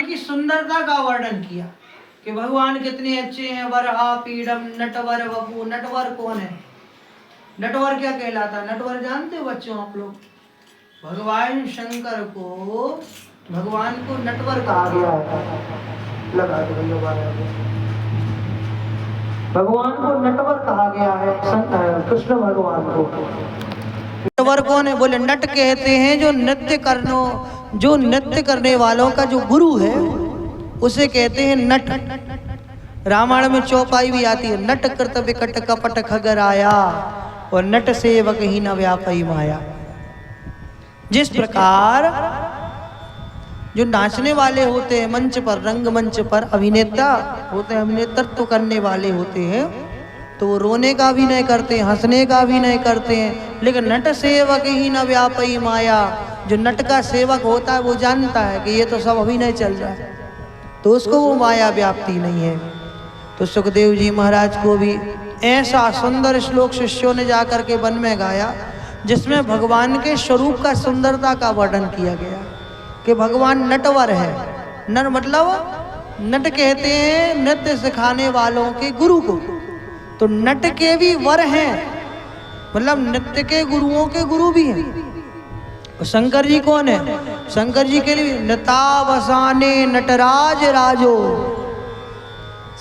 की सुंदरता का वर्णन किया कि भगवान कितने अच्छे हैं। वरहा पीडम नटवर वपु। नटवर कौन है? नटवर क्या कहलाता है? नटवर जानते हो बच्चों आप लोग? भगवान शंकर को, भगवान को नटवर कहा गया है। लगा दो भगवान को नटवर कहा गया है, कृष्ण भगवान को। नटवर कौन है? बोले नट कहते हैं जो नृत्य करने वालों का जो गुरु है उसे कहते हैं नट। रामायण में चौपाई भी आती है, नट कृत विकट कपट खगर आया और नट सेवक ही न व्यापी माया। जिस प्रकार जो नाचने वाले होते हैं मंच पर, रंगमंच पर अभिनेता होते हैं, अभिनेतृत्व करने वाले होते हैं, तो वो रोने का भी नहीं करते हैं, हंसने का भी नहीं करते हैं। लेकिन नट सेवक ही न व्यापी माया, जो नट का सेवक होता है वो जानता है कि ये तो सब अभिनय चल रहा है, तो उसको वो माया व्याप्ति नहीं है। तो सुखदेव जी महाराज को भी ऐसा सुंदर श्लोक शिष्यों ने जाकर के वन में गाया जिसमें भगवान के स्वरूप का सुंदरता का वर्णन किया गया कि भगवान नटवर है। नर मतलब नट कहते हैं नृत्य सिखाने वालों के गुरु को, तो नट के भी वर हैं, मतलब नृत्य के गुरुओं के गुरु भी हैं। शंकर जी कौन है? शंकर जी के लिए नतावसाने नटराज राजो,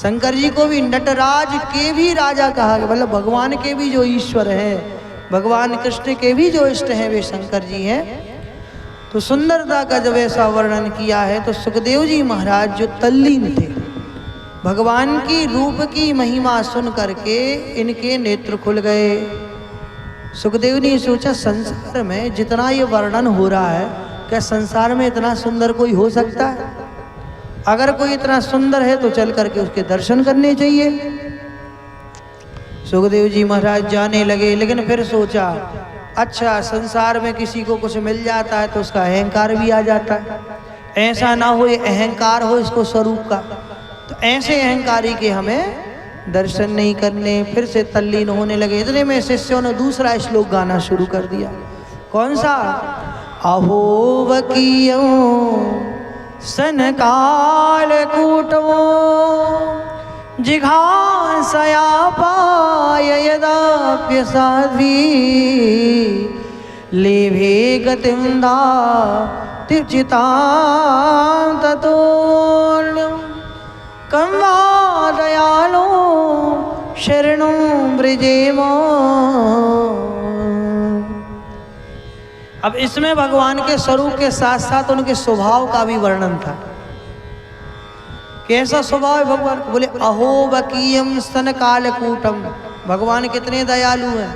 शंकर जी को भी नटराज के भी राजा कहा गया, मतलब भगवान के भी जो ईश्वर है, भगवान कृष्ण के भी जो इष्ट हैं वे शंकर जी हैं। तो सुंदरता का जब ऐसा वर्णन किया है तो सुखदेव जी महाराज जो तल्लीन थे, भगवान की रूप की महिमा सुन करके इनके नेत्र खुल गए। सुखदेव ने सोचा संसार में जितना ये वर्णन हो रहा है, क्या संसार में इतना सुंदर कोई हो सकता है? अगर कोई इतना सुंदर है तो चल करके उसके दर्शन करने चाहिए। सुखदेव जी महाराज जाने लगे, लेकिन फिर सोचा अच्छा संसार में किसी को कुछ मिल जाता है तो उसका अहंकार भी आ जाता है, ऐसा ना हो ये अहंकार हो इसको स्वरूप का, तो ऐसे अहंकारी के हमें दर्शन नहीं करने। फिर से तल्लीन होने लगे। इतने में शिष्यों ने दूसरा श्लोक गाना शुरू कर दिया। कौन सा? अहो वकीयो सनकाल कूटो जिघांसया पाय यदाप्य साध्वी लेभे गतिं दातिचितां ततोऽन्यं कं वा दयालो शरणं व्रजेम। अब इसमें भगवान के स्वरूप के साथ साथ उनके स्वभाव का भी वर्णन था। कैसा स्वभाव है भगवान? बोले अहो बकीयम स्तन कालकूटम, भगवान कितने दयालु हैं।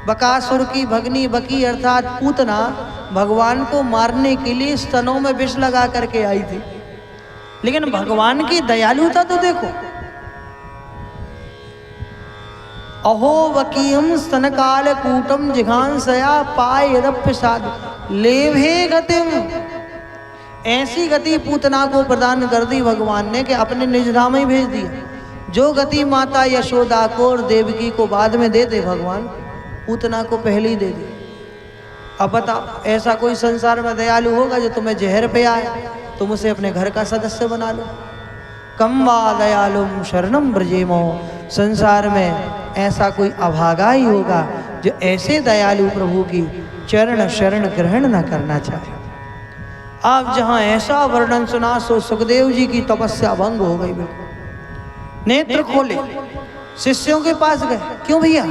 बकासुर की भगनी बकी अर्थात पूतना भगवान को मारने के लिए स्तनों में विष लगा करके आई थी, लेकिन भगवान की दयालुता तो देखो। अहो वकीयम स्तन कालकूटम जिघांसया पाय यदप्यसाद लेभे गतिम, ऐसी गति पूतना को प्रदान कर दी भगवान ने कि अपने निज धाम ही भेज दिया। जो गति माता यशोदा को और देवकी को बाद में दे दे भगवान, पूतना को पहले ही दे दे। अब बताओ ऐसा कोई संसार में दयालु होगा जो तुम्हें जहर पे आए तुम उसे अपने घर का सदस्य बना लो? कम वा दयालुम शरणम ब्रजेमो, संसार में ऐसा कोई अभागा ही होगा जो ऐसे दयालु प्रभु की चरण शरण ग्रहण न करना चाहे। आप जहाँ ऐसा वर्णन सुना सो सुखदेव जी की तपस्या भंग हो गई। नेत्र खोले, शिष्यों के पास गए, क्यों भैया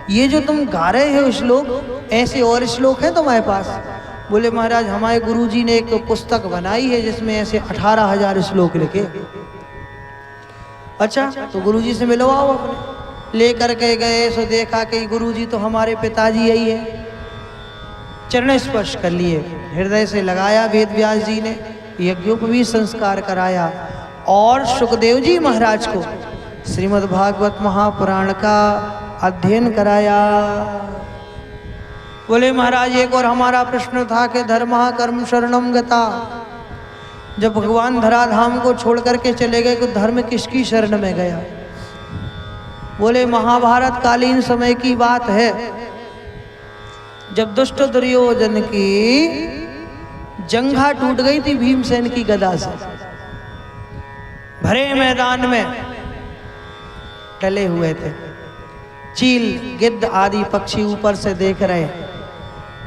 ये जो तुम गा रहे हो श्लोक, ऐसे और श्लोक हैं तुम्हारे पास? बोले महाराज हमारे गुरुजी ने एक पुस्तक बनाई है जिसमें ऐसे 18,000 श्लोक लिखे। अच्छा तो गुरुजी से मिलवाओ अपने। लेकर के गए सो देखा कि गुरुजी तो हमारे पिताजी यही है। चरण स्पर्श कर लिए, हृदय से लगाया, वेद व्यास जी ने यज्ञोपवीत संस्कार कराया और सुखदेव जी महाराज को श्रीमद् भागवत महापुराण का अध्ययन कराया। बोले महाराज एक और हमारा प्रश्न था कि धर्मः कर्म शरणम गता, जब भगवान धराधाम को छोड़ करके चले गए तो धर्म किसकी शरण में गया? बोले महाभारत कालीन समय की बात है, जब दुष्ट दुर्योधन की जंघा टूट गई थी भीमसेन की गदा से। भरे मैदान में डले हुए थे। चील, गिद्ध आदि पक्षी ऊपर से देख रहे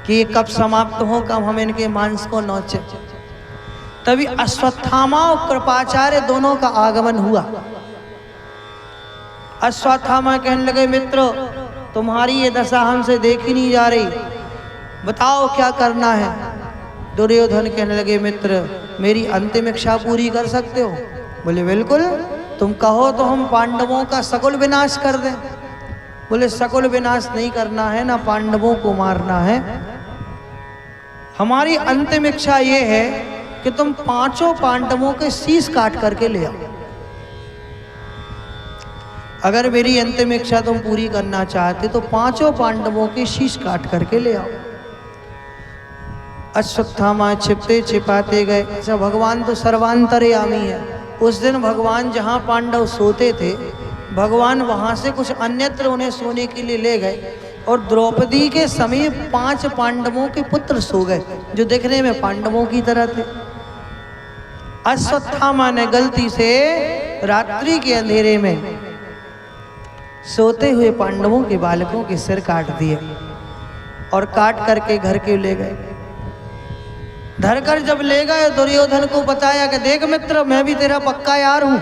कि ये कब समाप्त हो, कब हम इनके मांस को नोचे। तभी अश्वत्थामा और कृपाचार्य दोनों का आगमन हुआ। अश्वत्थामा कहने लगे, मित्र तुम्हारी ये दशा हमसे देखी नहीं जा रही, बताओ क्या करना है। दुर्योधन कहने लगे, मित्र मेरी अंतिम इच्छा पूरी कर सकते हो? बोले बिल्कुल, तुम कहो तो हम पांडवों का सकुल विनाश कर दें। बोले सकुल विनाश नहीं करना है, ना पांडवों को मारना है। हमारी अंतिम इच्छा ये है कि तुम पांचों पांडवों के शीश काट करके ले आओ। अगर मेरी अंतिम इच्छा तुम पूरी करना चाहते तो पांचों पांडवों के शीश काट करके ले आओ। अश्वत्थामा छिपते छिपाते गए। अच्छा, भगवान तो सर्वांतर्यामी है। उस दिन भगवान जहाँ पांडव सोते थे, भगवान वहाँ से कुछ अन्यत्र उन्हें सोने के लिए ले गए और द्रौपदी के समीप 5 पांडवों के पुत्र सो गए, जो दिखने में पांडवों की तरह थे। अश्वत्थामा ने गलती से रात्रि के अंधेरे में सोते हुए पांडवों के बालकों के सिर काट दिए और काट करके घर के ले गए। धरकर जब ले गए, दुर्योधन को बताया कि देख मित्र, मैं भी तेरा पक्का यार हूं,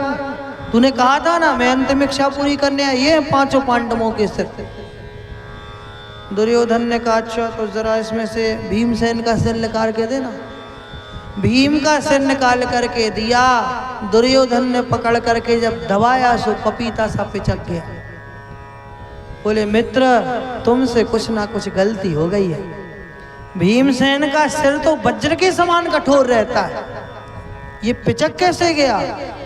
तूने कहा था ना मैं अंतिम इच्छा पूरी करने आई, ये 5 पांडवों के सिर। दुर्योधन ने कहा, अच्छा तो जरा इसमें से भीमसेन का सिर निकाल के देना। भीम का सिर निकाल करके दिया। दुर्योधन ने पकड़ करके जब दबाया सो पपीता सा पिचक गया। बोले मित्र, तुमसे कुछ ना कुछ गलती हो गई है। भीमसेन का सिर तो वज्र के समान कठोर रहता है, ये पिचक कैसे गया?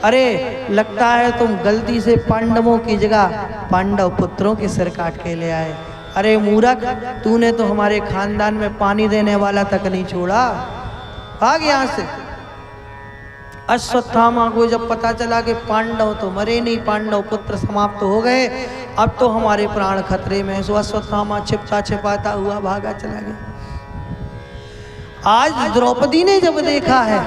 अरे लगता है तुम गलती से पांडवों की जगह पांडव पुत्रों के सिर काट के ले आए। अरे मूर्ख, तूने तो हमारे खानदान में पानी देने वाला तक नहीं छोड़ा, भाग यहाँ से। अश्वत्थामा को जब पता चला कि पांडव तो मरे नहीं, पांडव पुत्र समाप्त हो गए, अब तो हमारे प्राण खतरे में, सो अश्वत्थामा छिपता छिपाता हुआ भागा चला गया। आज द्रौपदी ने जब देखा है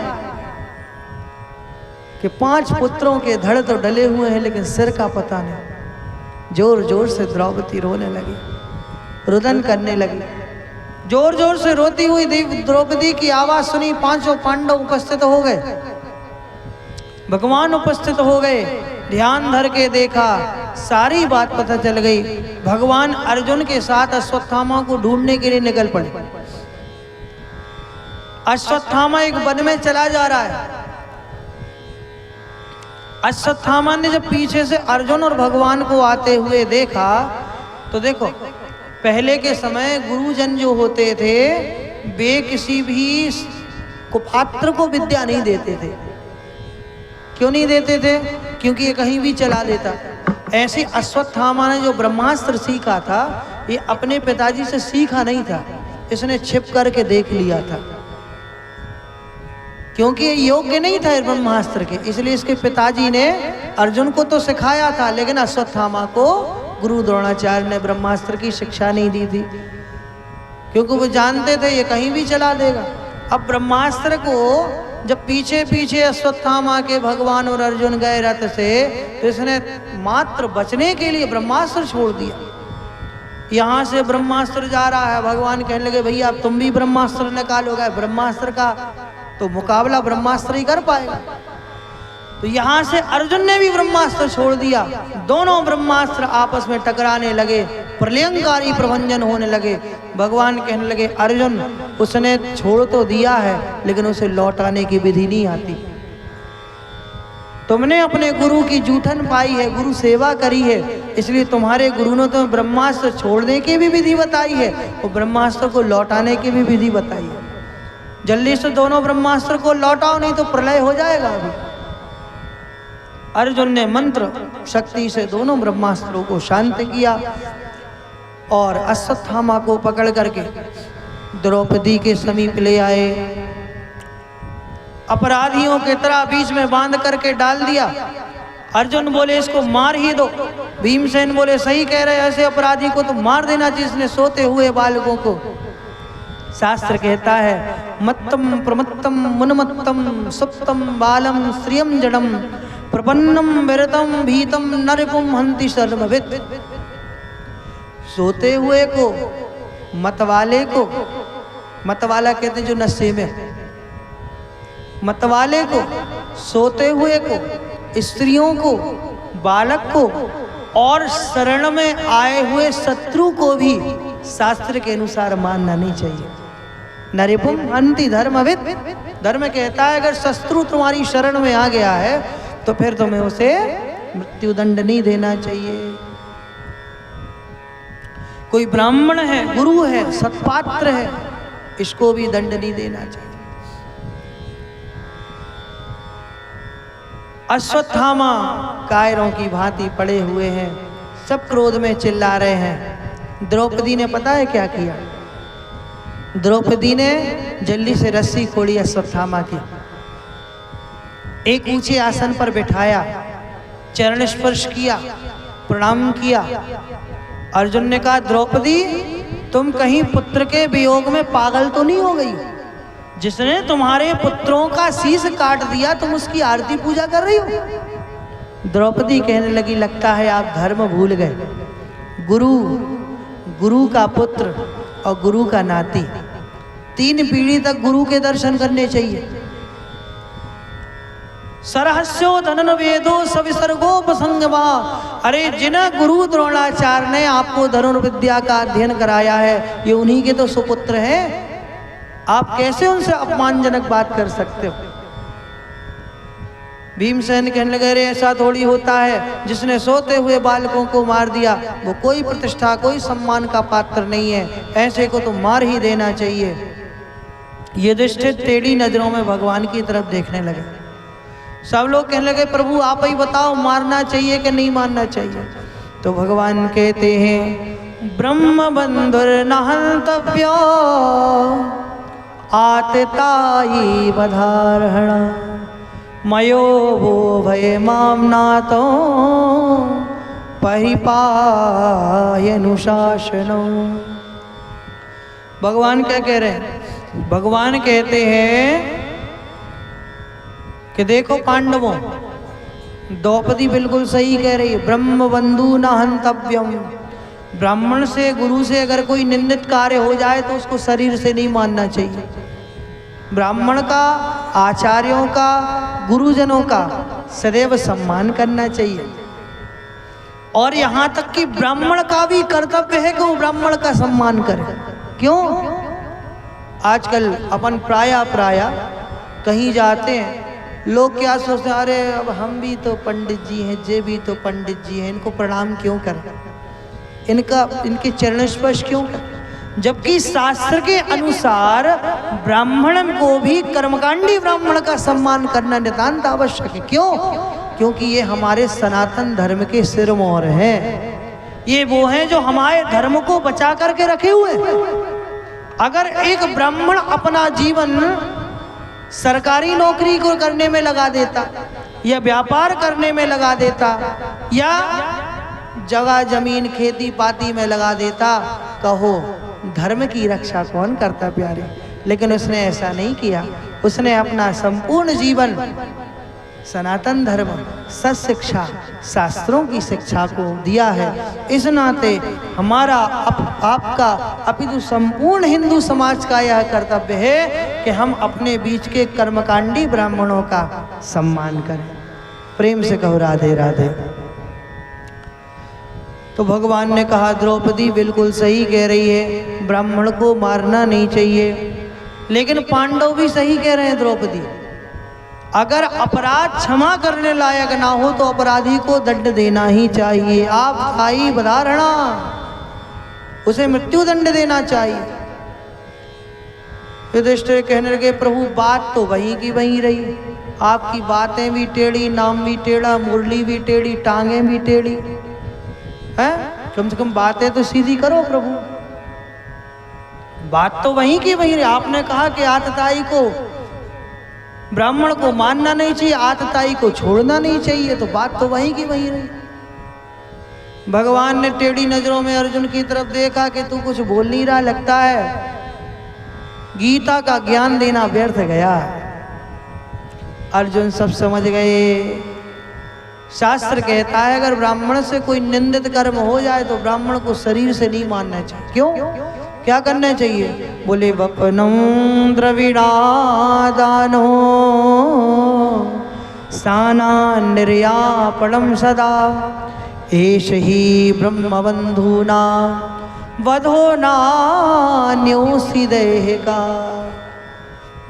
कि 5 पुत्रों के धड़ तो डले हुए हैं लेकिन सिर का पता नहीं, जोर जोर से द्रौपदी रोने लगी, रुदन करने लगी। जोर जोर से रोती हुई द्रौपदी की आवाज सुनी, 5 पांडव उपस्थित हो गए, भगवान उपस्थित हो गए। ध्यान धर के देखा, सारी बात पता चल गई। भगवान अर्जुन के साथ अश्वत्थामा को ढूंढने के लिए निकल पड़े। अश्वत्थामा एक वन में चला जा रहा है। अश्वत्थामा ने जब पीछे से अर्जुन और भगवान को आते हुए देखा तो देखो, पहले के समय गुरुजन जो होते थे वे किसी भी कुपात्र को विद्या नहीं देते थे। क्यों नहीं देते थे? क्योंकि ये कहीं भी चला देता। ऐसे अश्वत्थामा ने जो ब्रह्मास्त्र सीखा था, ये अपने पिताजी से सीखा नहीं था, इसने छिप करके देख लिया था, क्योंकि ये योग्य नहीं था ब्रह्मास्त्र के। इसलिए इसके पिताजी ने अर्जुन को तो सिखाया था, लेकिन अश्वत्थामा को गुरु द्रोणाचार्य ने ब्रह्मास्त्र की शिक्षा नहीं दी थी, क्योंकि वो जानते थे ये कहीं भी चला देगा। अब ब्रह्मास्त्र को जब पीछे पीछे अश्वत्थामा के भगवान और अर्जुन गए रथ से, तो इसने मात्र बचने के लिए ब्रह्मास्त्र छोड़ दिया। यहाँ से ब्रह्मास्त्र जा रहा है, भगवान कहने लगे भैया अब तुम भी ब्रह्मास्त्र निकालोगे, ब्रह्मास्त्र का तो मुकाबला ब्रह्मास्त्र ही कर पाएगा। तो यहाँ से अर्जुन ने भी ब्रह्मास्त्र छोड़ दिया। दोनों ब्रह्मास्त्र आपस में टकराने लगे, प्रलयंकारी प्रभंजन होने लगे। भगवान कहने लगे अर्जुन, उसने छोड़ तो दिया है लेकिन उसे लौटाने की विधि नहीं आती। तुमने अपने गुरु की जूठन पाई है, गुरु सेवा करी है, इसलिए तुम्हारे गुरु ने तुम्हें ब्रह्मास्त्र छोड़ने की भी विधि बताई है और ब्रह्मास्त्र को लौटाने की भी विधि बताई है। जल्दी से दोनों ब्रह्मास्त्र को लौटाओ, नहीं तो प्रलय हो जाएगा। अभी अर्जुन ने मंत्र शक्ति से दोनों ब्रह्मास्त्रों को शांत किया और अश्वत्थामा को पकड़ करके द्रौपदी के समीप ले आए। अपराधियों के तरह बीच में बांध करके डाल दिया। अर्जुन बोले इसको मार ही दो। भीमसेन बोले सही कह रहे, ऐसे अपराधी को तो मार देना जिसने सोते हुए बालकों को। शास्त्र कहता है मत्तम प्रमत्तम मुनमत्तम सुप्तम बालम श्रियम जड़म प्रपन्नम विरतम भीतम नरपुम हंति सर्वविद। सोते हुए को, मतवाले को, मतवाला कहते जो नशे में, मतवाले को, सोते हुए को, स्त्रियों को, बालक को और शरण में आए हुए शत्रु को भी शास्त्र के अनुसार मानना नहीं चाहिए। नरिपुम हंति धर्मविद। धर्म कहता है अगर शत्रु तुम्हारी शरण में आ गया है तो फिर तुम्हें उसे मृत्युदंड नहीं देना चाहिए। कोई ब्राह्मण है, गुरु है, सत्पात्र है, इसको भी दंड नहीं देना चाहिए। अश्वत्थामा कायरों की भांति पड़े हुए हैं, सब क्रोध में चिल्ला रहे हैं। द्रौपदी ने पता है क्या किया? द्रौपदी ने जल्दी से रस्सी खोली अश्वत्थामा की, एक ऊंचे आसन पर बिठाया, चरण स्पर्श किया, प्रणाम किया। अर्जुन ने कहा द्रौपदी तुम कहीं पुत्र के वियोग में पागल तो नहीं हो गई? जिसने तुम्हारे पुत्रों का शीश काट दिया तुम उसकी आरती पूजा कर रही हो? द्रौपदी कहने लगी लगता है आप धर्म भूल गए। गुरु का पुत्र और गुरु का नाती, 3 पीढ़ी तक गुरु के दर्शन करने चाहिए। सरहस्यो धनन वेदो सविसर्गोपसंगमा। अरे जिन गुरु द्रोणाचार्य ने आपको धनुर्विद्या का अध्ययन कराया है ये उन्हीं के तो सुपुत्र हैं। आप कैसे उनसे अपमानजनक बात कर सकते हो? भीमसेन कहने लगे अरे ऐसा थोड़ी होता है, जिसने सोते हुए बालकों को मार दिया वो कोई प्रतिष्ठा कोई सम्मान का पात्र नहीं है, ऐसे को तो मार ही देना चाहिए। युधिष्ठिर टेढ़ी नजरों में भगवान की तरफ देखने लगे। सब लोग कहने लगे प्रभु आप ही बताओ मारना चाहिए कि नहीं मारना चाहिए? तो भगवान कहते हैं ब्रह्म बंधुर नहंतव्यो आतताई बधारहण मयो वो भय माम नातो परिपायनुशासनो। भगवान क्या कह रहे हैं? भगवान कहते हैं कि देखो पांडवों, द्रौपदी बिल्कुल सही कह रही है, ब्रह्म बंधु न हंतव्यम। ब्राह्मण से गुरु से अगर कोई निंदित कार्य हो जाए तो उसको शरीर से नहीं मानना चाहिए। ब्राह्मण का, आचार्यों का, गुरुजनों का सदैव सम्मान करना चाहिए। और यहाँ तक कि ब्राह्मण का भी कर्तव्य है कि वो ब्राह्मण का सम्मान करे। क्यों? आजकल अपन प्राय कहीं जाते हैं, लोग क्या सोचते हैं अरे अब हम भी तो पंडित जी हैं, जे भी तो पंडित जी हैं, इनको प्रणाम क्यों करें, इनके चरण स्पर्श क्यों करें? जबकि शास्त्र के अनुसार ब्राह्मण को भी कर्मकांडी ब्राह्मण का सम्मान करना नितांत आवश्यक है। क्यों? क्योंकि ये हमारे सनातन धर्म के सिरमौर हैं। ये वो हैं जो हमारे धर्म को बचा करके रखे हुए हैं। अगर एक ब्राह्मण अपना जीवन सरकारी नौकरी को करने में लगा देता या व्यापार करने में लगा देता या जगह जमीन खेती पाती में लगा देता, कहो धर्म की रक्षा कौन करता प्यारे? लेकिन उसने ऐसा नहीं किया। उसने अपना संपूर्ण जीवन सनातन धर्म, सत्शिक्षा, शास्त्रों की शिक्षा को दिया है। इस नाते हमारा आपका अपितु संपूर्ण हिंदू समाज का यह कर्तव्य है कि हम अपने बीच के कर्मकांडी ब्राह्मणों का सम्मान करें। प्रेम से कहो राधे राधे। तो भगवान ने कहा द्रौपदी बिल्कुल सही कह रही है, ब्राह्मण को मारना नहीं चाहिए। लेकिन पांडव भी सही कह रहे हैं द्रौपदी, अगर अपराध क्षमा करने लायक ना हो तो अपराधी को दंड देना ही चाहिए। आप थाई बधारणा, उसे मृत्यु दंड देना चाहिए। युधिष्ठिर कहने लगे प्रभु बात तो वहीं की वहीं रही, आपकी बातें भी टेढ़ी, नाम भी टेढ़ा, मुरली भी टेढ़ी, टांगें भी टेढ़ी हैं। कम से कम बातें तो सीधी करो प्रभु। बात तो वहीं की वहीं रही। आपने कहा कि आतताई को, ब्राह्मण को मानना नहीं चाहिए, आतताई को छोड़ना नहीं चाहिए, तो बात तो वहीं की वहीं रही। भगवान ने टेढ़ी नजरों में अर्जुन की तरफ देखा कि तू कुछ बोल नहीं रहा, लगता है गीता का ज्ञान देना व्यर्थ गया। अर्जुन सब समझ गए। शास्त्र कहता है अगर ब्राह्मण से कोई निंदित कर्म हो जाए तो ब्राह्मण को शरीर से नहीं मानना चाहिए। क्यों? क्या करना चाहिए? बोले वपनम द्रविणादानो साना निर्यापणम सदा एष ही ब्रह्मबंधूना वधो नान्योसी देह का।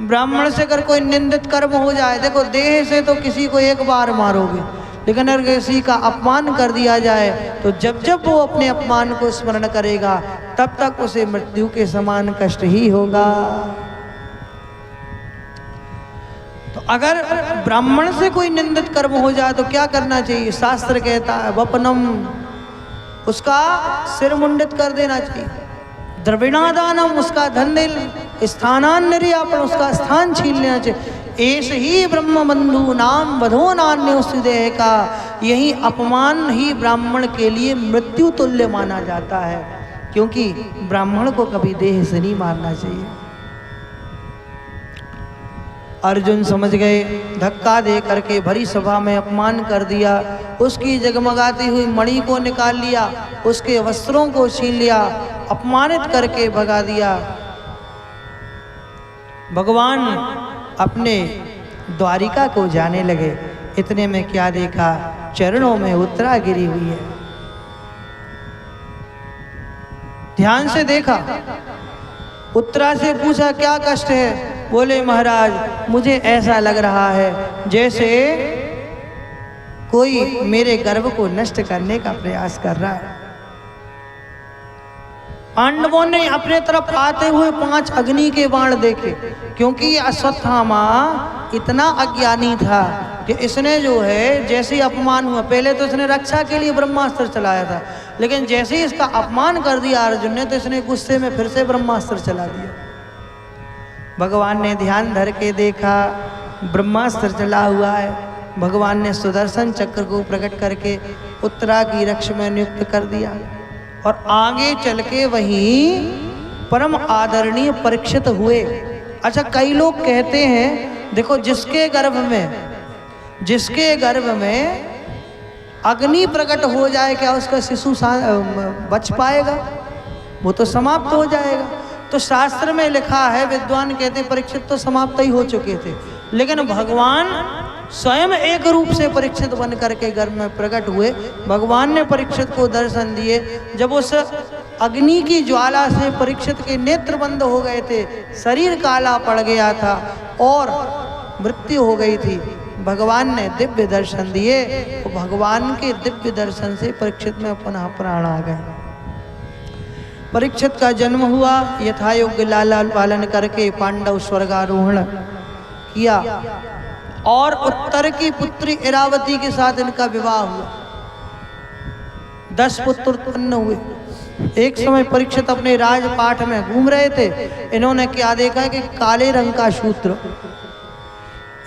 ब्राह्मण से अगर कोई निंदित कर्म हो जाए, देखो देह से तो किसी को एक बार मारोगे, लेकिन अगर किसी का अपमान कर दिया जाए तो जब जब वो अपने अपमान को स्मरण करेगा तब तक उसे मृत्यु के समान कष्ट ही होगा। तो अगर ब्राह्मण से कोई निंदित कर्म हो जाए तो क्या करना चाहिए? शास्त्र कहता है वपनम, उसका सिर मुंडित कर देना चाहिए। द्रविणादानम, उसका धन स्थानान्यर्यापण, उसका स्थान छीन लेना चाहिए। एष ही ब्रह्म बंधु नाम वधो नान्योसी देह का, यही अपमान ही ब्राह्मण के लिए मृत्यु तुल्य माना जाता है, क्योंकि ब्राह्मण को कभी देह से नहीं मारना चाहिए। अर्जुन समझ गए, धक्का दे करके भरी सभा में अपमान कर दिया, उसकी जगमगाती हुई मणि को निकाल लिया, उसके वस्त्रों को छीन लिया, अपमानित करके भगा दिया। भगवान अपने द्वारिका को जाने लगे, इतने में क्या देखा? चरणों में उत्तरा गिरी हुई है। ध्यान से देखा, उत्तरा से पूछा क्या कष्ट है? बोले महाराज मुझे ऐसा लग रहा है जैसे कोई मेरे गर्भ को नष्ट करने का प्रयास कर रहा है। पांडवों ने अपने तरफ आते हुए 5 अग्नि के बाण देखे, क्योंकि ये अश्वत्थामा इतना अज्ञानी था कि इसने जो है जैसे ही अपमान हुआ, पहले तो इसने रक्षा के लिए ब्रह्मास्त्र चलाया था, लेकिन जैसे ही इसका अपमान कर दिया अर्जुन ने तो इसने गुस्से में फिर से ब्रह्मास्त्र चला दिया। भगवान ने ध्यान धर के देखा, ब्रह्मास्त्र चला हुआ है। भगवान ने सुदर्शन चक्र को प्रकट करके उत्तरा की रक्षा में नियुक्त कर दिया और आगे चल के वहीं परम आदरणीय परीक्षित हुए। अच्छा, कई लोग कहते हैं देखो जिसके गर्भ में अग्नि प्रकट हो जाए क्या उसका शिशु बच पाएगा? वो तो समाप्त हो जाएगा। तो शास्त्र में लिखा है, विद्वान कहते परीक्षित तो समाप्त ही हो चुके थे, लेकिन भगवान स्वयं एक रूप से परीक्षित बन करके गर्भ में प्रकट हुए। भगवान ने परीक्षित को दर्शन दिए। जब उस अग्नि की ज्वाला से परीक्षित के नेत्र बंद हो गए थे, शरीर काला पड़ गया था और मृत्यु हो गई थी, भगवान ने दिव्य दर्शन दिए। तो भगवान के दिव्य दर्शन से परीक्षित में पुनः प्राण आ गए। परीक्षित का जन्म हुआ, यथायोग्य लाला पालन करके पांडव स्वर्गारोहण किया और उत्तर की पुत्री इरावती के साथ इनका विवाह हुआ। 10 पुत्र उत्पन्न हुए। एक समय परीक्षित अपने राजपाठ में घूम रहे थे, इन्होंने क्या देखा कि काले रंग का शूद्र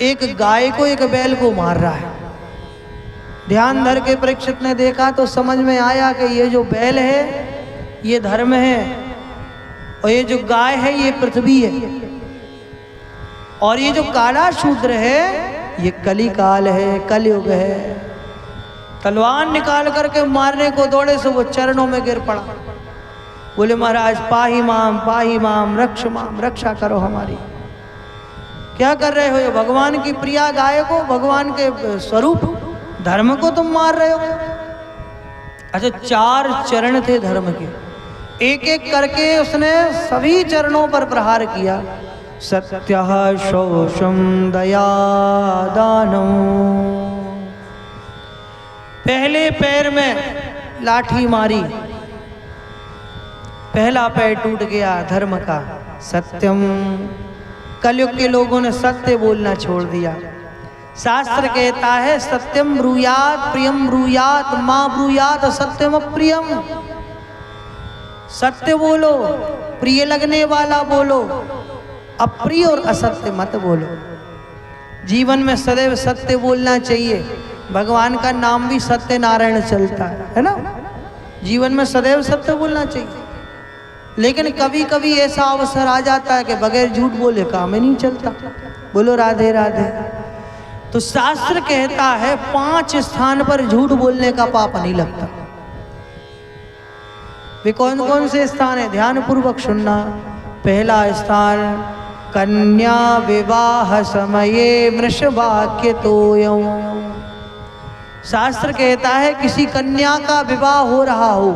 एक गाय को एक बैल को मार रहा है। ध्यान धर के परीक्षित ने देखा तो समझ में आया कि ये जो बैल है ये धर्म है और ये जो गाय है ये पृथ्वी है और ये जो काला शूद्र है ये कली काल है, कलयुग है। तलवार निकाल करके मारने को दौड़े से वो चरणों में गिर पड़ा। बोले महाराज पाही माम रक्ष माम, रक्षा करो हमारी। क्या कर रहे हो? ये भगवान की प्रिया गाय को, भगवान के स्वरूप धर्म को तुम मार रहे हो। अच्छा, 4 चरण थे धर्म के, एक एक करके उसने सभी चरणों पर प्रहार किया। सत्यः शोषम दया दानम। पहले पैर में लाठी मारी, पहला पैर टूट गया धर्म का। सत्यम, कलयुग के लोगों ने सत्य बोलना छोड़ दिया। शास्त्र कहता है सत्यम ब्रूयात प्रियम ब्रूयात मां ब्रूयात सत्यम प्रियम। सत्य बोलो, प्रिय लगने वाला बोलो, अप्रिय और असत्य मत बोलो। जीवन में सदैव सत्य बोलना चाहिए। भगवान का नाम भी सत्य नारायण चलता है ना। जीवन में सदैव सत्य बोलना चाहिए, लेकिन कभी कभी ऐसा अवसर आ जाता है कि बगैर झूठ बोले काम ही नहीं चलता। बोलो राधे राधे। तो शास्त्र कहता है 5 स्थान पर झूठ बोलने का पाप नहीं लगता। वे कौन कौन से स्थान है, ध्यान पूर्वक सुनना। पहला स्थान, कन्या विवाह समये वृषभाक्य तोयम। शास्त्र कहता है किसी कन्या का विवाह हो रहा हो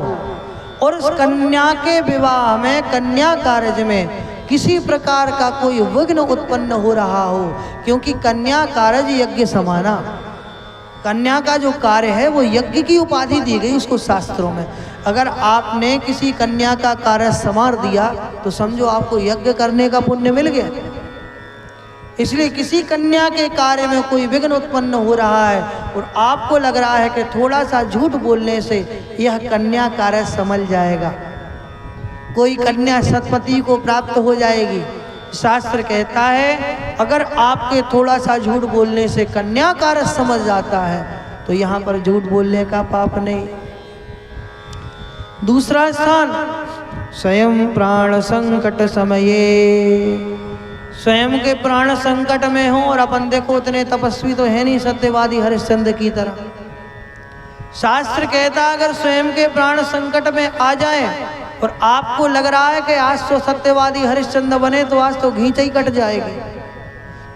और उस कन्या के विवाह में, कन्या कार्य में किसी प्रकार का कोई विघ्न उत्पन्न हो रहा हो, क्योंकि कन्या कार्य यज्ञ समाना, कन्या का जो कार्य है वो यज्ञ की उपाधि दी गई उसको शास्त्रों में। अगर आपने किसी कन्या का कार्य संवार दिया तो समझो आपको यज्ञ करने का पुण्य मिल गया। इसलिए किसी कन्या के कार्य में कोई विघ्न उत्पन्न हो रहा है और आपको लग रहा है कि थोड़ा सा झूठ बोलने से यह कन्या कार्य संभल जाएगा, कोई कन्या सतपति को प्राप्त हो जाएगी। शास्त्र कहता है अगर आपके थोड़ा सा झूठ बोलने से कन्या कार्य समझ जाता है तो यहाँ पर झूठ बोलने का पाप नहीं। दूसरा स्थान, स्वयं प्राण संकट समये। स्वयं के प्राण संकट में हो और अपन देखो उतने तपस्वी तो है नहीं सत्यवादी हरिश्चंद्र की तरह। शास्त्र कहता है अगर स्वयं के प्राण संकट में आ जाए और आपको लग रहा है कि आज तो सत्यवादी हरिश्चंद्र बने तो आज तो घींच ही कट जाएगी,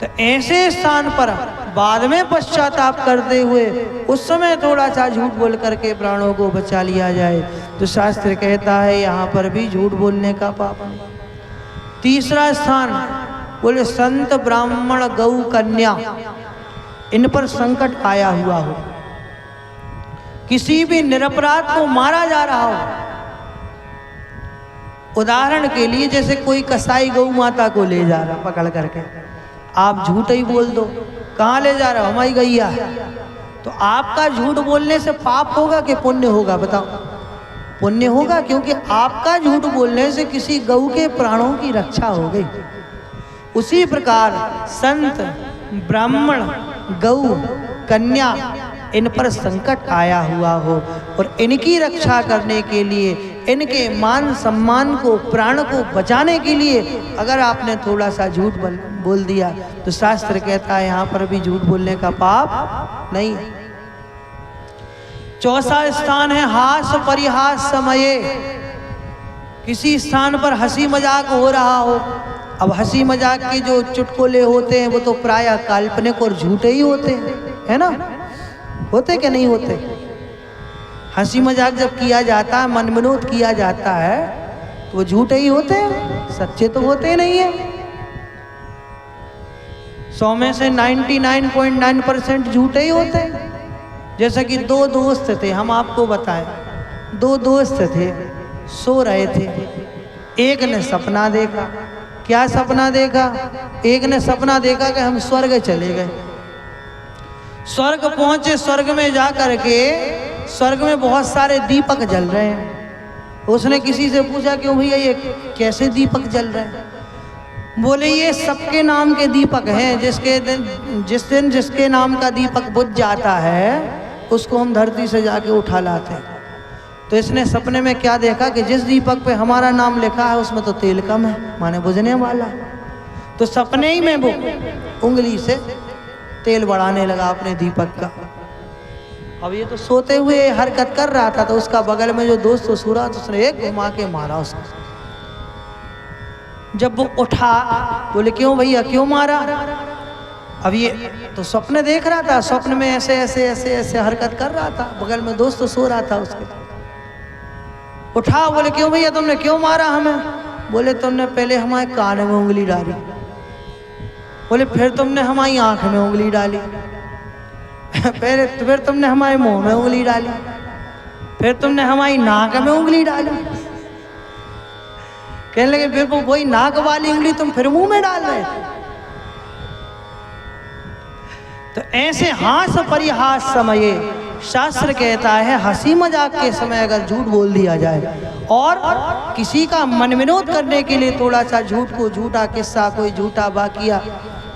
तो ऐसे स्थान पर बाद में पश्चाताप करते हुए उस समय थोड़ा सा झूठ बोल करके प्राणों को बचा लिया जाए तो शास्त्र कहता है यहाँ पर भी झूठ बोलने का पाप नहीं। तीसरा स्थान, बोले संत ब्राह्मण गौ कन्या, इन पर संकट आया हुआ हो, किसी भी निरपराध को मारा जा रहा हो। उदाहरण के लिए जैसे कोई कसाई गौ माता को ले जा रहा पकड़ करके, आप झूठ ही बोल दो, कहाँ ले जा रहा हो, हमारी गैया है, तो आपका झूठ बोलने से पाप होगा कि पुण्य होगा, बताओ? पुण्य होगा, क्योंकि आपका झूठ बोलने से किसी गौ के प्राणों की रक्षा हो गई। उसी प्रकार संत ब्राह्मण गौ कन्या इन पर संकट आया हुआ हो और इनकी रक्षा करने के लिए, इनके मान सम्मान को, प्राण को बचाने के लिए अगर आपने थोड़ा सा झूठ बोल दिया तो शास्त्र कहता है यहाँ पर भी झूठ बोलने का पाप नहीं। चौथा स्थान है हास परिहास समये। किसी स्थान पर हंसी मजाक हो रहा हो, अब हंसी मजाक के जो चुटकुले होते हैं वो तो प्रायः काल्पनिक और झूठे ही होते हैं, है ना? होते कि नहीं होते? हंसी मजाक जब किया जाता है, मन विनोद किया जाता है तो वो झूठे ही होते हैं, सच्चे तो होते नहीं है। 100 में से 99.9% झूठे ही होते हैं। जैसे कि 2 दोस्त थे, हम आपको बताएं, 2 दोस्त थे, सो रहे थे, एक ने सपना देखा। क्या सपना देखा? एक ने सपना देखा कि हम स्वर्ग चले गए, स्वर्ग पहुंचे, स्वर्ग में जा करके स्वर्ग में बहुत सारे दीपक जल रहे हैं। उसने किसी से पूछा क्यों भैया ये कैसे दीपक जल रहे हैं? बोले ये सबके नाम के दीपक हैं, जिस दिन जिसके नाम का दीपक बुझ जाता है उसको हम धरती से जाके उठा लाते हैं। तो इसने सपने में क्या देखा कि जिस दीपक पे हमारा नाम लिखा है उसमें तो तेल कम है, माने बुझने वाला। तो सपने ही में वो उंगली से तेल बढ़ाने लगा अपने दीपक का। अब ये तो सोते हुए हरकत कर रहा था, तो उसका बगल में जो दोस्त सो रहा था उसने एक घुमा के मारा उसको। जब वो उठा बोले क्यों भैया क्यों मारा? अब ये तो स्वप्न देख रहा था, स्वप्न में ऐसे ऐसे ऐसे ऐसे हरकत कर रहा था, बगल में दोस्त सो रहा था उसके। उठा बोले क्यों भैया तुमने क्यों मारा हमें? बोले तुमने पहले हमारे कान में उंगली डाली, बोले फिर तुमने हमारी आंख में उंगली डाली, फिर तुमने हमारे मुंह में उंगली डाली, फिर तुमने हमारी नाक में उंगली डाली। कहने लगे फिर वो वही नाक वाली उंगली तुम फिर मुंह में डाल रहे थे। तो ऐसे हास परिहास समये, शास्त्र कहता है हंसी मजाक के समय अगर झूठ बोल दिया जाए और किसी का मन विनोद करने के लिए थोड़ा सा झूठ को, झूठा किस्सा, कोई झूठा वाकिया,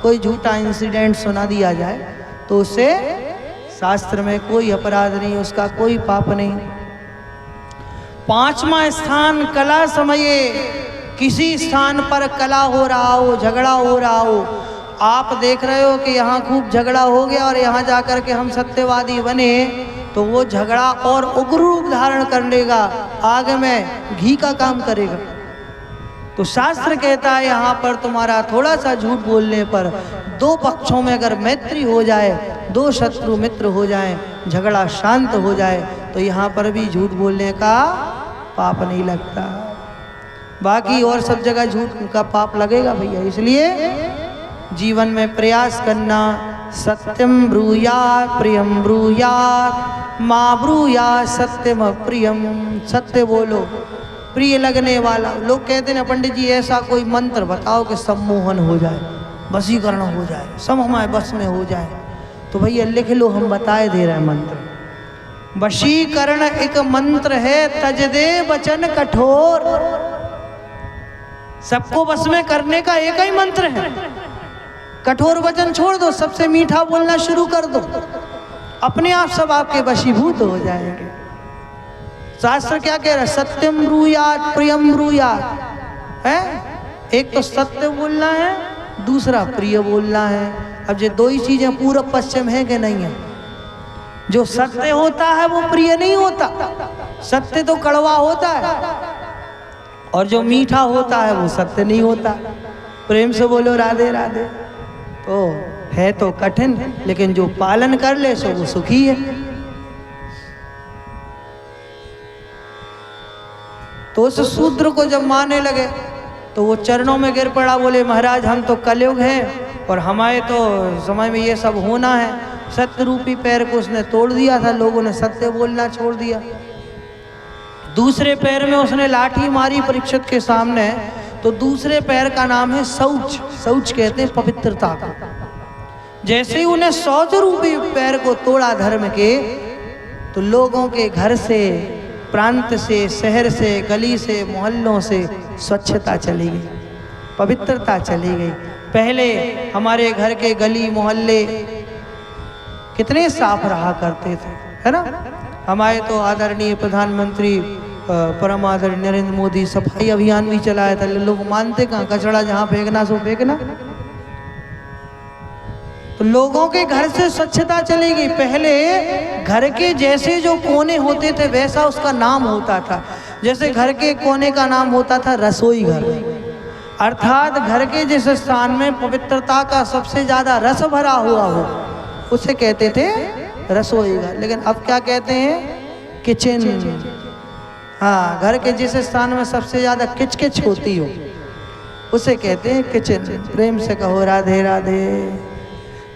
कोई झूठा इंसिडेंट सुना दिया जाए तो उससे शास्त्र में कोई अपराध नहीं, उसका कोई पाप नहीं। 5वां स्थान कला समये। किसी स्थान पर कला हो रहा हो, झगड़ा हो रहा हो आप देख रहे हो कि यहाँ खूब झगड़ा हो गया और यहाँ जाकर के हम सत्यवादी बने, तो वो झगड़ा और उग्र रूप धारण कर लेगा, आग में घी का काम करेगा। तो शास्त्र कहता है यहाँ पर तुम्हारा थोड़ा सा झूठ बोलने पर दो पक्षों में अगर मैत्री हो जाए, दो शत्रु मित्र हो जाए, झगड़ा शांत हो जाए, तो यहाँ पर भी झूठ बोलने का पाप नहीं लगता। बाकी और सब जगह झूठ का पाप लगेगा भैया। इसलिए जीवन में प्रयास करना, सत्यम ब्रूयात् प्रियम ब्रूयात् मा ब्रूयात् सत्यम प्रियम। सत्य बोलो, प्रिय लगने वाला। लोग कहते हैं ना पंडित जी ऐसा कोई मंत्र बताओ कि सम्मोहन हो जाए, वशीकरण हो जाए, सब हमारे बस में हो जाए। तो भैया लिख लो, हम बताए दे रहे हैं मंत्र। वशीकरण एक मंत्र है, तज दे वचन कठोर। सबको बस में करने का एक ही मंत्र है, कठोर वचन छोड़ दो, सबसे मीठा बोलना शुरू कर दो, अपने आप सब आपके वशीभूत हो जाएंगे। शास्त्र क्या कह रहा है? सत्यम ब्रूयात् प्रियम ब्रूयात् है। एक तो सत्य बोलना है, दूसरा प्रिय बोलना है। अब ये दो ही चीजें पूर्व पश्चिम है कि नहीं है? जो सत्य होता है वो प्रिय नहीं होता, सत्य तो कड़वा होता है, और जो मीठा होता है वो सत्य नहीं होता। प्रेम से बोलो राधे राधे। तो है तो कठिन, लेकिन जो पालन कर ले सो वो सुखी है। तो उस शूद्र को जब मारने लगे तो वो चरणों में गिर पड़ा, बोले महाराज हम तो कलयुग हैं और हमारे तो समय में ये सब होना है। सत्य रूपी पैर को उसने तोड़ दिया था, लोगों ने सत्य बोलना छोड़ दिया। दूसरे पैर में उसने लाठी मारी परीक्षित के सामने, तो दूसरे पैर का नाम है शौच। शौच कहते हैं पवित्रता का। जैसे ही उन्हें शौच रूपी पैर को तोड़ा धर्म के, तो लोगों के घर से, प्रांत से, शहर से, गली से, मोहल्लों से स्वच्छता चली गई, पवित्रता चली गई। पहले हमारे घर के गली मोहल्ले कितने साफ रहा करते थे, है ना। हमारे तो आदरणीय प्रधानमंत्री परम आदरणीय नरेंद्र मोदी सफाई अभियान भी चलाया था। लोग मानते कहाँ, कचरा जहाँ फेंकना सो फेंकना। तो लोगों के घर से स्वच्छता चली गई। पहले घर के जैसे जो कोने होते थे वैसा उसका नाम होता था। जैसे घर के कोने का नाम होता था रसोई घर, अर्थात घर के जिस स्थान में पवित्रता का सबसे ज्यादा रस भरा हुआ हो उसे कहते थे रसोई घर। लेकिन अब क्या कहते हैं? किचन। हाँ, घर के जिस स्थान में सबसे ज्यादा किचकिच होती हो उसे कहते हैं किचन। प्रेम से कहो राधे राधे।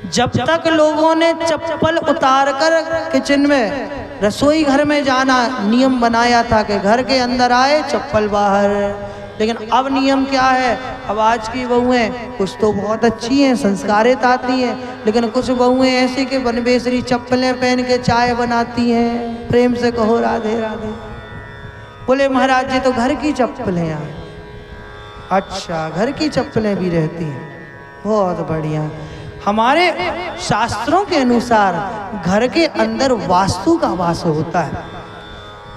जब तक लोगों ने चप्पल उतारकर किचन में, रसोई घर में जाना नियम बनाया था कि घर के अंदर आए चप्पल बाहर, लेकिन अब नियम क्या है? अब आज की बहुएं कुछ तो बहुत अच्छी हैं, संस्कारित आती हैं, लेकिन कुछ बहुएं ऐसी कि बनबेसरी चप्पलें पहन के चाय बनाती हैं। प्रेम से कहो राधे राधे। बोले महाराज जी तो घर की चप्पलें हैं। अच्छा, घर की चप्पलें भी रहती हैं, बहुत बढ़िया। हमारे शास्त्रों के अनुसार घर के अंदर वास्तु का वास होता है।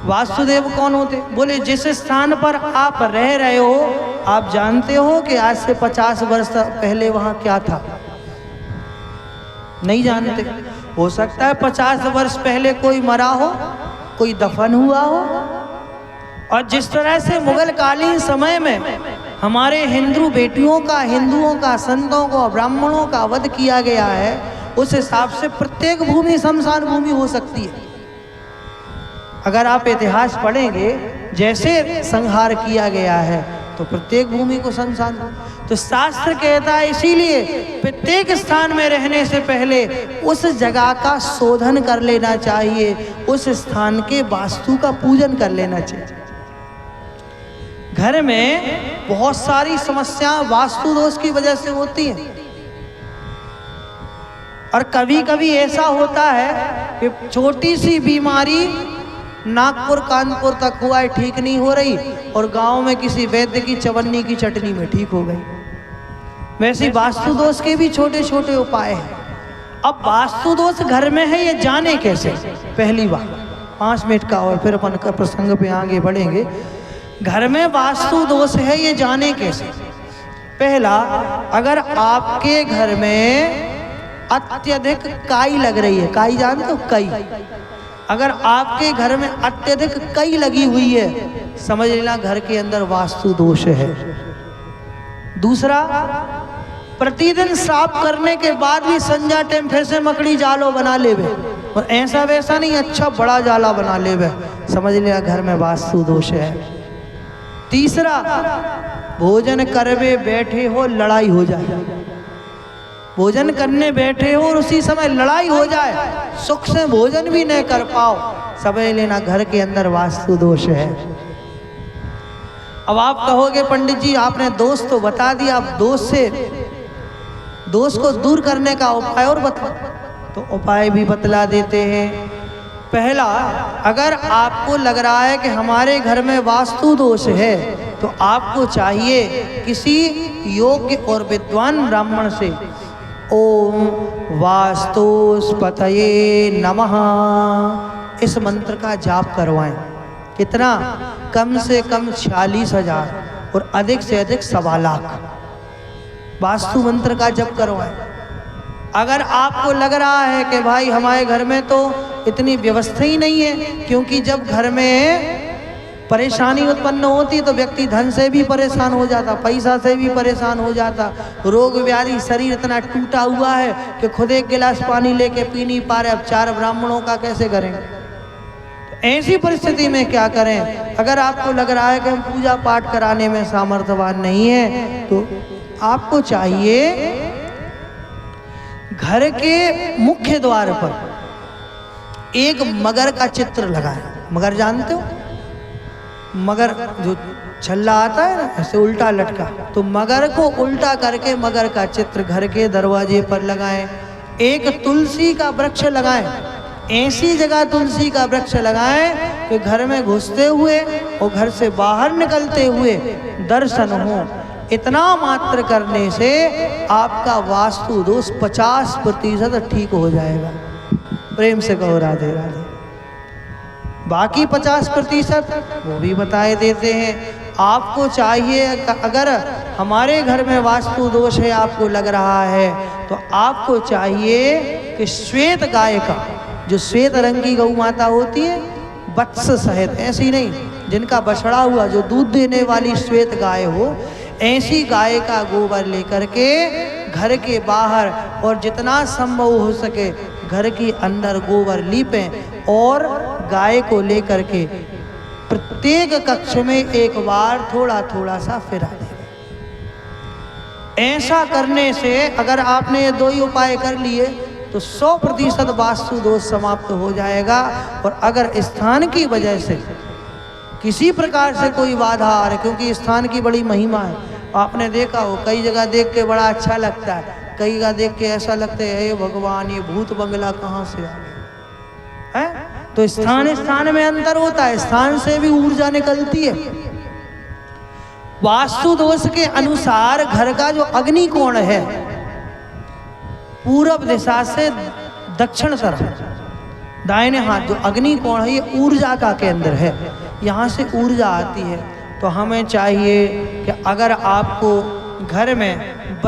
वासुदेव कौन होते? बोले जिस स्थान पर आप रह रहे हो, आप जानते हो कि आज से 50 वर्ष पहले वहां क्या था? नहीं जानते। हो सकता है 50 वर्ष पहले कोई मरा हो, कोई दफन हुआ हो। और जिस तरह से मुगल कालीन समय में हमारे हिंदू बेटियों का, हिंदुओं का, संतों को, ब्राह्मणों का वध किया गया है, उस हिसाब से प्रत्येक भूमि शमशान भूमि हो सकती है। अगर आप इतिहास पढ़ेंगे, जैसे संहार किया गया है तो प्रत्येक भूमि को शमशान। तो शास्त्र कहता है इसीलिए प्रत्येक स्थान में रहने से पहले उस जगह का शोधन कर लेना चाहिए, उस स्थान के वास्तु का पूजन कर लेना चाहिए। घर में बहुत सारी समस्याएं वास्तु दोष की वजह से होती हैं, और कभी कभी ऐसा होता है कि छोटी सी बीमारी नागपुर कानपुर तक हुआ है, ठीक नहीं हो रही, और गांव में किसी वैद्य की चवन्नी की चटनी में ठीक हो गई। वैसे वास्तु दोष के भी छोटे छोटे उपाय हैं। अब वास्तु दोष घर में है ये जाने कैसे? पहली बात 5 मिनट का और फिर अपन का प्रसंग पे आगे बढ़ेंगे। घर में वास्तु दोष है ये जाने कैसे? पहला, अगर आपके घर में अत्यधिक काई लग रही है, काई जानते हो काई, अगर आपके घर में अत्यधिक काई लगी हुई है, समझ लेना घर के अंदर वास्तु दोष है। दूसरा, प्रतिदिन साफ करने के बाद भी संजा टाइम फिर से मकड़ी जालो बना लेवे, और ऐसा वैसा नहीं, अच्छा बड़ा जाला बना लेवे, समझ लेना घर में वास्तु दोष है। तीसरा, भोजन करवे बैठे हो लड़ाई हो जाए, भोजन करने बैठे हो और उसी समय लड़ाई हो जाए, सुख से भोजन भी नहीं कर पाओ, समझ लेना घर के अंदर वास्तु दोष है। अब आप कहोगे पंडित जी आपने दोष तो बता दिया, अब दोष को दूर करने का उपाय और बता, तो उपाय भी बतला देते हैं। पहला, अगर आपको लग रहा है कि हमारे घर में वास्तु दोष है, तो आपको चाहिए किसी योग्य और विद्वान ब्राह्मण से ओम वास्तुस्पतये नमः इस मंत्र का जाप करवाएं। कितना? कम से कम 46,000 और अधिक से अधिक 1.25 लाख वास्तु मंत्र का जप करवाएं। अगर आपको लग रहा है कि भाई हमारे घर में तो इतनी व्यवस्था ही नहीं है, क्योंकि जब घर में परेशानी उत्पन्न होती है तो व्यक्ति धन से भी परेशान हो जाता, पैसा से भी परेशान हो जाता, रोग व्याधि, शरीर इतना टूटा हुआ है कि खुद एक गिलास पानी लेके पी नहीं पा रहे, अब 4 ब्राह्मणों का कैसे करेंगे? तो ऐसी परिस्थिति में क्या करें? अगर आपको लग रहा है कि हम पूजा पाठ कराने में सामर्थ्यवान नहीं है, तो आपको चाहिए घर के मुख्य द्वार पर एक मगर का चित्र लगाएं। मगर जानते हो? मगर जो छल्ला आता है ना, ऐसे उल्टा लटका, तो मगर को उल्टा करके मगर का चित्र घर के दरवाजे पर लगाएं। एक तुलसी का वृक्ष लगाएं, ऐसी जगह तुलसी का वृक्ष लगाएं कि घर में घुसते हुए और घर से बाहर निकलते हुए दर्शन हो। इतना मात्र करने से आपका वास्तु दोष 50% ठीक हो जाएगा। प्रेम से कहो राधे राधे। बाकी 50% वो भी बताए देते हैं। आपको चाहिए, अगर हमारे घर में वास्तु दोष है आपको लग रहा है, तो आपको चाहिए कि श्वेत गाय का, जो श्वेत रंग की गौ माता होती है वत्स सहित, ऐसी नहीं जिनका बछड़ा हुआ, जो दूध देने वाली श्वेत गाय हो, ऐसी गाय का गोबर लेकर के घर के बाहर और जितना संभव हो सके घर के अंदर गोबर लीपें और गाय को लेकर के प्रत्येक कक्ष में एक बार थोड़ा थोड़ा सा फिरा दें। ऐसा करने से अगर आपने ये 2 ही उपाय कर लिए तो 100% वास्तु दोष समाप्त हो जाएगा। और अगर स्थान की वजह से किसी प्रकार से कोई बाधा आ रही, क्योंकि स्थान की बड़ी महिमा है, आपने देखा हो कई जगह देख के बड़ा अच्छा लगता है, कई जगह देख के ऐसा लगता है हे भगवान ये भूत बंगला कहाँ से आ गया है। तो स्थान में अंतर होता है, स्थान से भी ऊर्जा निकलती है। वास्तु दोष के अनुसार घर का जो अग्नि कोण है पूरब दिशा से दक्षिण तरफ, दाहिने हाथ जो अग्नि कोण है ये ऊर्जा का केंद्र है, यहाँ से ऊर्जा आती है। तो हमें चाहिए कि अगर आपको घर में